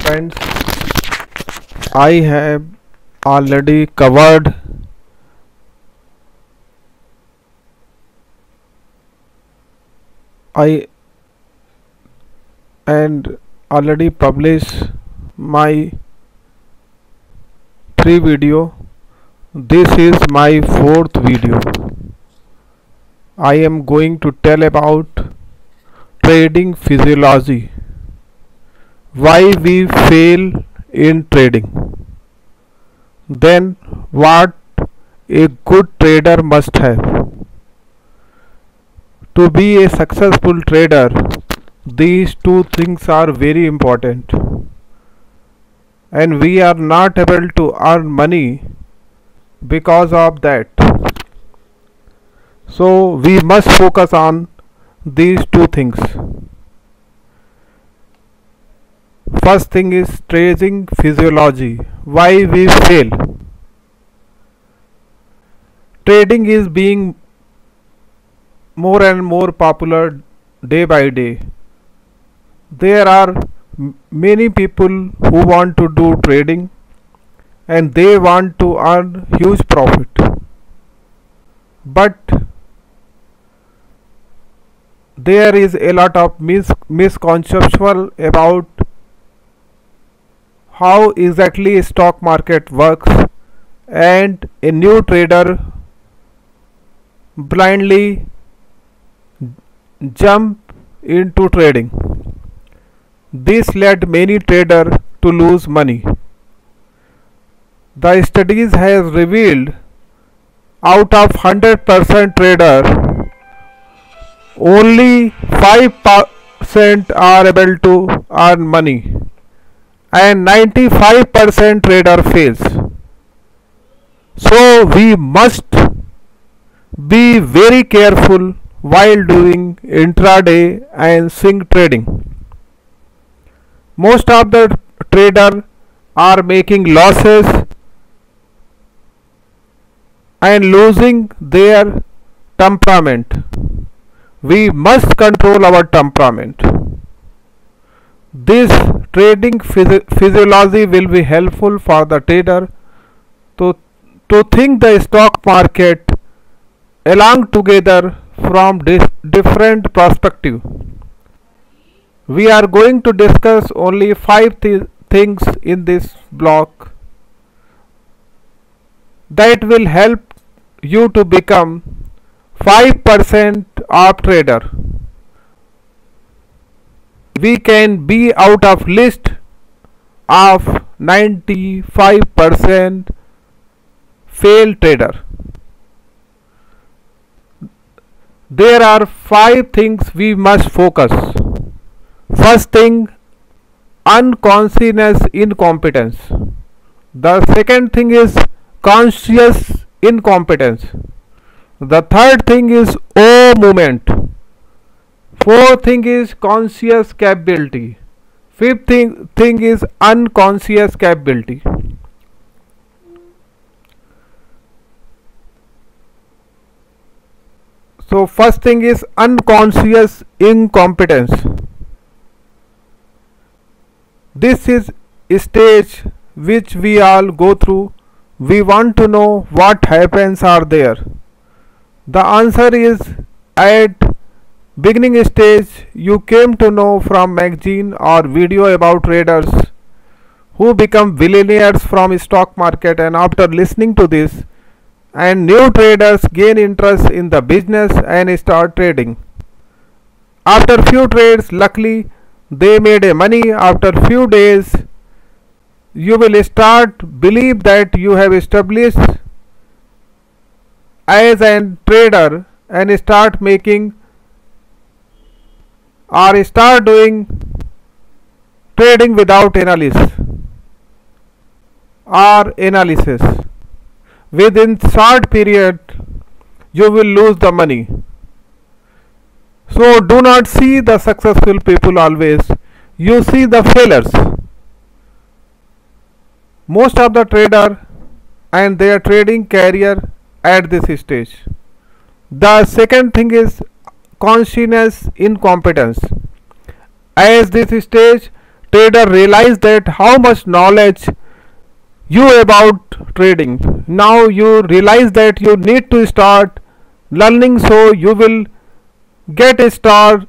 Friends, I have already covered I and already published my 3 video. This is my 4th video. I am going to tell about trading physiology, why we fail in trading, then what a good trader must have. To be a successful trader, these two things are very important, and we are not able to earn money because of that. So we must focus on these two things. First thing is trading physiology, why we fail. Trading is being more and more popular day by day. There are many people who want to do trading and they want to earn huge profit. But there is a lot of misconception about how exactly stock market works, and a new trader blindly jump into trading. This led many traders to lose money. The studies has revealed out of 100% trader, only 5% are able to earn money and 95% trader fails. So we must be very careful while doing intraday and swing trading. Most of the traders are making losses and losing their temperament. We must control our temperament. This trading physiology will be helpful for the trader to think the stock market along together from different perspective. We are going to discuss only 5 things in this block that will help you to become 5% of trader. We can be out of list of 95% failed trader. There are 5 things we must focus. First thing, unconscious incompetence. The second thing is conscious incompetence. The third thing is O movement. Fourth thing is conscious capability. Fifth thing is unconscious capability. So first thing is unconscious incompetence. This is a stage which we all go through. We want to know what happens are there. The answer is at beginning stage you came to know from magazine or video about traders who become billionaires from stock market, and after listening to this and new traders gain interest in the business and start trading. After few trades, luckily they made a money. After few days you will start believe that you have established as a trader and start making or start doing trading without analysis or analysis. Within short period you will lose the money. So do not see the successful people always, you see the failures. Most of the trader and their trading career at this stage. The second thing is conscious incompetence. At this stage trader realize that how much knowledge you about trading. Now you realize that you need to start learning, so you will get a start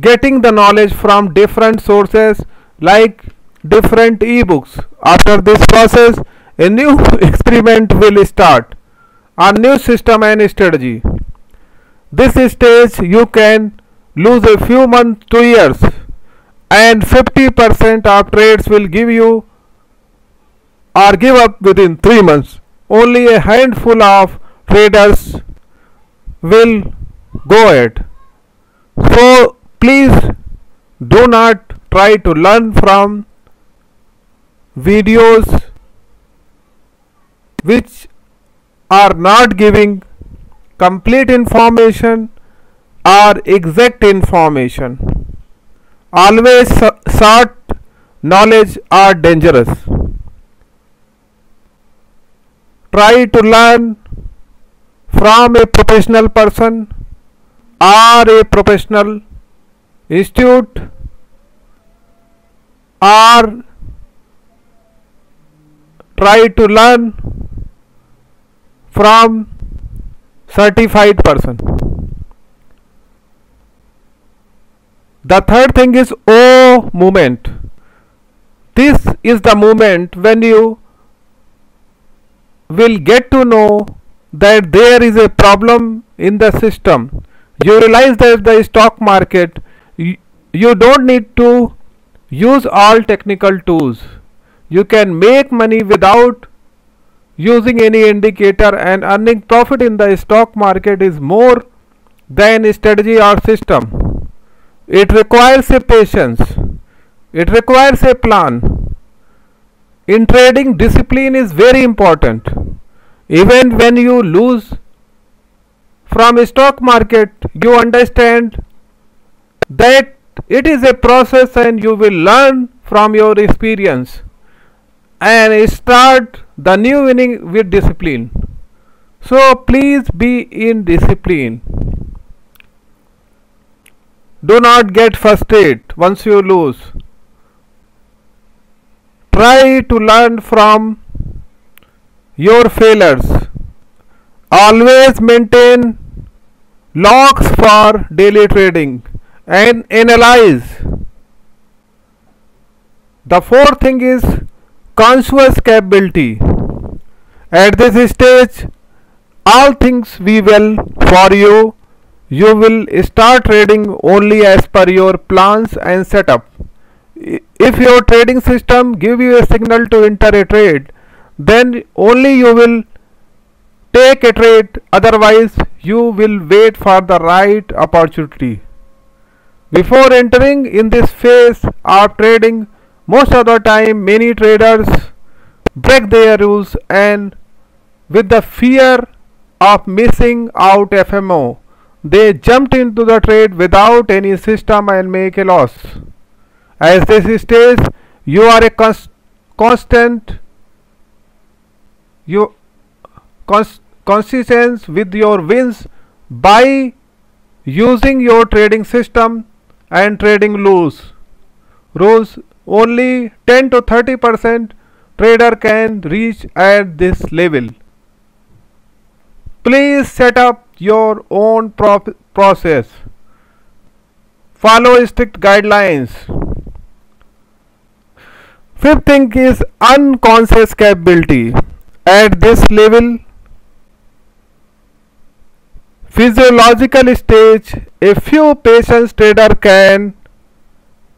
getting the knowledge from different sources like different ebooks. After this process, a new experiment will start, a new system and strategy. This stage you can lose a few months to years, and 50% of trades will give you or give up within 3 months. Only a handful of traders will go ahead. So please do not try to learn from videos which are not giving complete information or exact information. Always short knowledge are dangerous. Try to learn from a professional person or a professional institute, or try to learn from certified person. The third thing is O movement. This is the moment when you will get to know that there is a problem in the system. You realize that the stock market, you don't need to use all technical tools. You can make money without using any indicator, and earning profit in the stock market is more than a strategy or system. It requires a patience. It requires a plan. In trading, discipline is very important. Even when you lose from a stock market, you understand that it is a process and you will learn from your experience and start the new inning with discipline. So please be in discipline. Do not get frustrated once you lose. Try to learn from your failures. Always maintain logs for daily trading and analyze. The fourth thing is conscious capability. At this stage, all things be well for you. You will start trading only as per your plans and setup. If your trading system give you a signal to enter a trade, then only you will take a trade, otherwise you will wait for the right opportunity. Before entering in this phase of trading, most of the time many traders break their rules, and with the fear of missing out FMO, they jumped into the trade without any system and make a loss. As this stage, you are a consistent with your wins by using your trading system and trading rules. Only 10 to 30% trader can reach at this level. Please set up your own process. Follow strict guidelines. Fifth thing is unconscious capability. At this level, physiological stage, a few patience trader can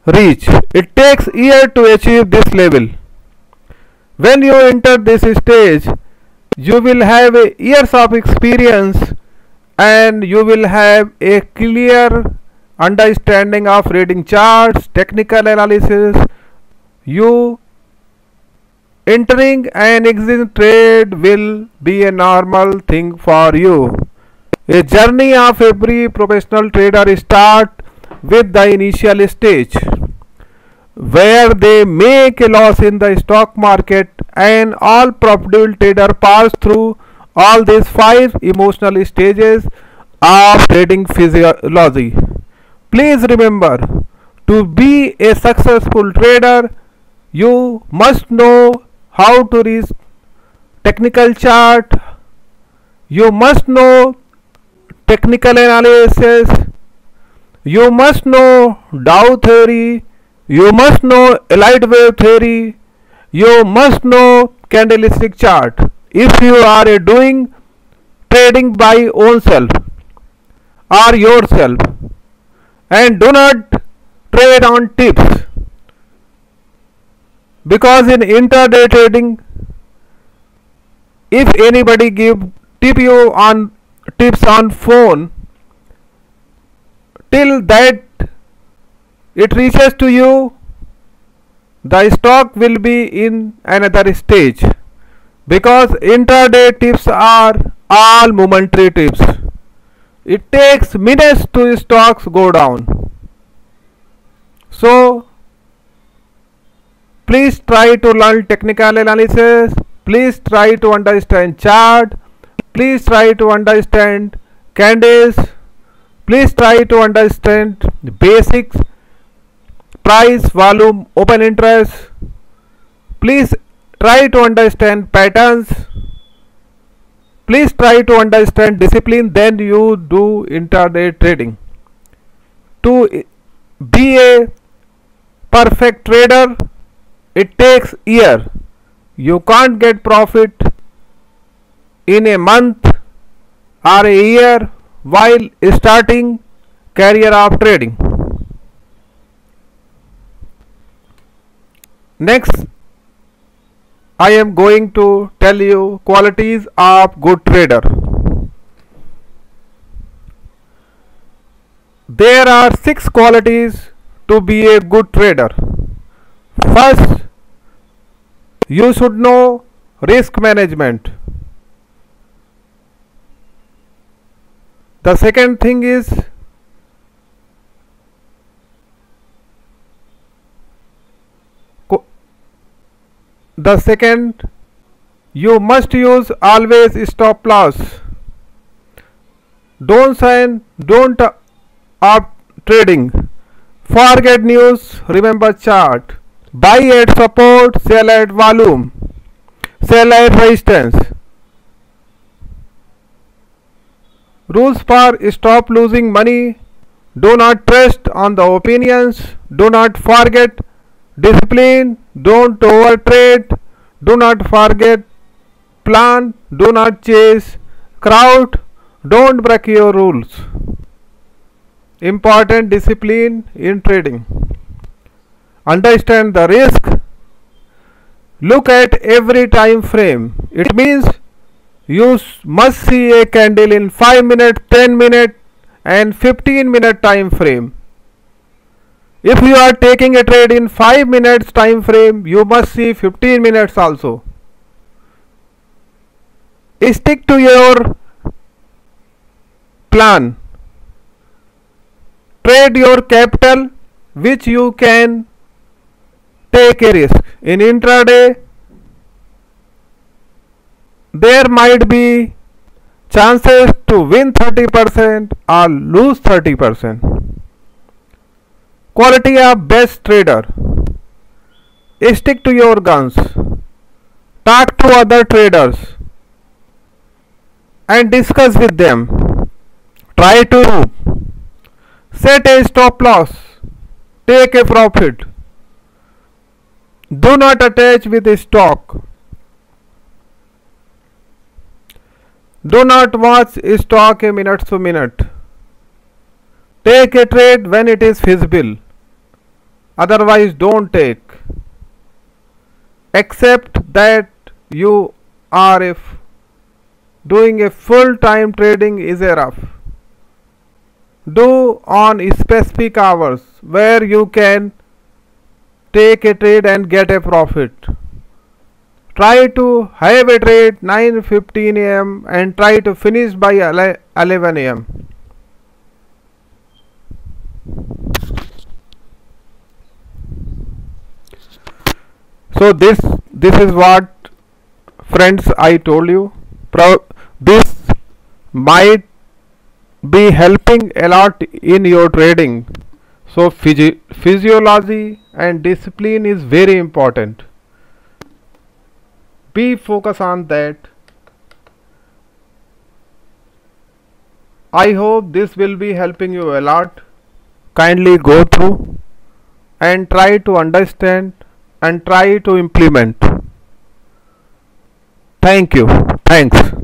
reach. It takes years to achieve this level. When you enter this stage, you will have years of experience and you will have a clear understanding of reading charts, technical analysis. You entering and exiting trade will be a normal thing for you. A journey of every professional trader starts with the initial stage, where they make a loss in the stock market, and all profitable traders pass through all these 5 emotional stages of trading physiology. Please remember, To be a successful trader, you must know how to read technical chart, you must know technical analysis, you must know Dow theory, you must know Elliott wave theory, you must know candlestick chart if you are doing trading by own self or yourself. And do not trade on tips, because in intraday trading, if anybody give tip you on tips on phone, till that it reaches to you, the stock will be in another stage, because intraday tips are all momentary tips. It takes minutes to stocks go down. So please try to learn technical analysis, please try to understand chart, please try to understand candles, please try to understand the basics, price, volume, open interest, please try to understand patterns, please try to understand discipline, then you do intraday trading. To be a perfect trader, it takes year. You can't get profit in a month or a year while starting career of trading. Next, I am going to tell you qualities of good trader. There are 6 qualities to be a good trader. First, you should know risk management. The second thing is you must use always stop loss. Don't sign, don't up trading. Forget news, remember chart. Buy at support, sell at volume, sell at resistance. Rules for stop losing money: do not trust on the opinions, do not forget discipline, don't overtrade, do not forget plan, do not chase crowd, don't break your rules. Important discipline in trading. Understand the risk. Look at every time frame. It means you must see a candle in 5 minute, 10 minute and 15 minute time frame. If you are taking a trade in 5 minutes time frame, you must see 15 minutes also. Stick to your plan. Trade your capital which you can take a risk. In intraday, there might be chances to win 30% or lose 30%. Quality of best trader. Stick to your guns. Talk to other traders and discuss with them. Try to set a stop loss. Take a profit. Do not attach with a stock. Do not watch stock a minute to minute. Take a trade when it is feasible. Otherwise, don't take. Except that you are doing a full-time trading is a rough. Do on specific hours where you can take a trade and get a profit. Try to have a trade 9:15 am and try to finish by 11 am. So this is what, friends, I told you. This might be helping a lot in your trading. So physiology and discipline is very important. Be focus on that. I hope this will be helping you a lot. Kindly go through and try to understand and try to implement. Thank you. Thanks.